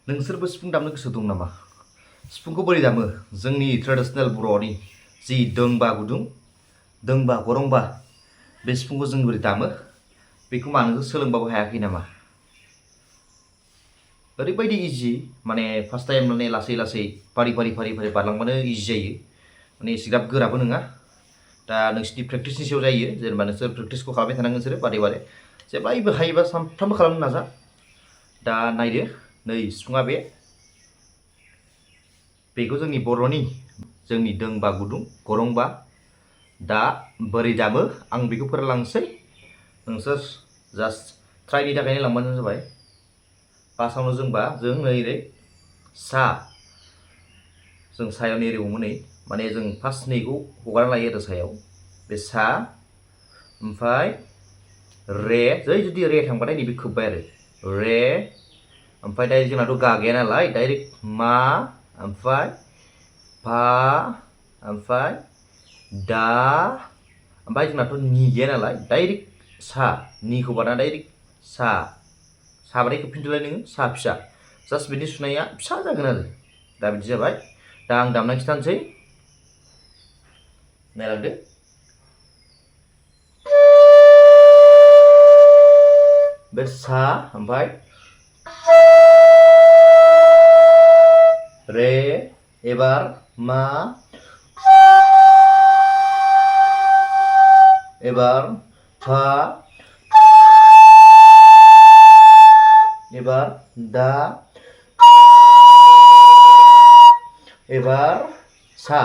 नोंसोरबो सिफुं दामनो गोसो दं नामा? सिफुंखौ बोरै दामो? जोंनि ट्रेडिशनेल बर'नि जि दोंबा गुदुं दोंबा गरंबा बे सिफुंखौ जों बोरै दामो बेखौ मा नोंसोर सोलोंबाबो हायाखै नामा? ओरैबायदि इजि माने फार्स्ट टाइम माने लासै लासै फारि बारलांबानो इजि जायो माने एसेग्राब गोराबो नङा दा नोंसिनि प्रेक्टिसनि सायाव जायो जेनेबा नोंसोर प्रेक्टिसखौ खालामबाय थानांगोन नोंसोरो बारे जेब्लायबो हायोबा सानफ्रामबो खालामनो नाजा दा नायदो नै सिफुङा बेखौ जोंनि बर'नि जोंनि दोंबा गुदुं गरंबा दा बोरै दामो आं बेखौ फोरोंलांसै नोंसोर जास्ट ट्राइनि थाखायनो लांबानो जाबाय फार्स्टआवनो जों ओरै सा जों सायाव नै हमो नै माने जों फार्स्ट नैखौ हगारना लायो आरो सायाव बे सा ओमफ्राय रे जै जुदि रे थांबाथाय नैबे खोब्बाय आरो रे ओमफ्राय दायो जोंनाथ' गा गैया नालाय डाइरेक्ट मा ओमफ्राय फा ओमफ्राय दा ओमफ्राय जोंनाथ' नि गैया नालाय डाइरेक्ट सा निखौ बारना डाइरेक्ट सा साबाथाय खोबफिनदोलाय नोङो सा फिसा जास्ट बिनि सुनाया फिसा जागोन आरो दा बिदि जाबाय दा आं दामना खिथानोसै नायलांदो बे सा ओमफ्राय रे एबार मा एबार फा एबार दा एबार सा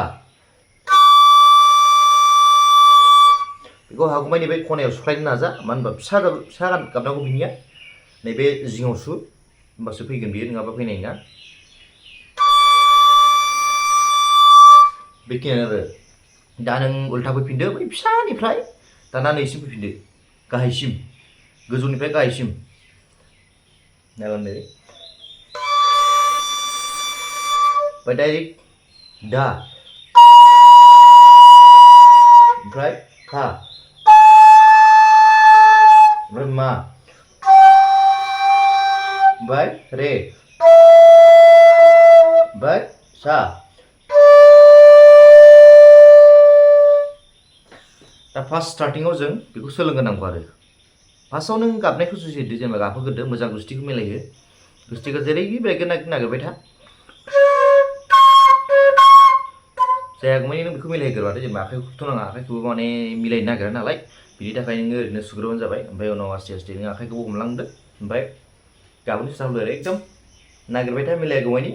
बेखौ हागौमानि बे खनायाव सुख्लायनो नाजा मानो होनबा फिसा गाबनांगौ बिनिया नैबे जिङाव सु होमबासो फैगोन बियो नङाबा फैनाय नङा बेखिनियानो आरो दा नों उल्था फैफिनदो बै फिसानिफ्राय दाना नैसिम फैफिनदो गाहायसिम गोजौनिफ्राय गाहायसिम नायलांदो ओमफ्राय डाइरेक्ट दा ओमफ्राय फा ओमफ्राय मा ओमफ्राय रे ओमफ्राय सा दा फार्स्ट स्टार्टिंआव जों बेखौ सोलोंग्रोनांगौ आरो फार्स्टआव नों गाबनायखौ जुजिदो जेनेबा गाबहोग्रोदो मोजां गुस्थिखौ मिलायहो गुस्थिखौ जेरैबो नागिरबाय था जायागौमानि नों बेखौ मिलायहोग्रोबाथाय जेनेबा आखाइखौ खुथ'नाङा आखाइखौबो माने मिलायनो नागिरा नालाय बिनि थाखाय नोङो ओरैनो सुग्रोबानो जाबाय ओमफ्राय उनाव आस्ते नों आखाइखौबो हमलांदो ओमफ्राय गाबनो स्टार्ट आरो एकदम नागिरबाय था मिलायगौमानि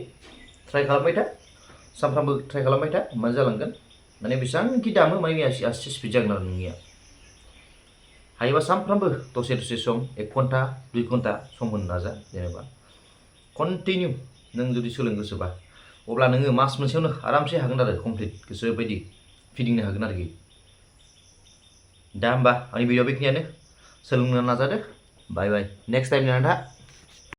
ट्राइ खालामबाय था सानफ्रामबो ट्राइ खालामबाय था होमबानो जालांगोन माने बेसेबांखि दामो माने आस्ते स्पिड जागोन आरो नोंनिया हायोबा सानफ्रामबो दसे सम 1 घन्टा 2 घन्टा सम होनो नाजा जेनेबा कन्टिनिउ नों जुदि सोलोंनो गोसोबा अब्ला नोङो मास मोनसेयावनो आरामसे हागोन आरो कमप्लिट गोसो बायदि फिदिंनो हागोन आरोखि दा होमबा आंनि भिडिअ बेखिनियानो सोलोंनो नाजादो बाय नेक्स्ट टाइम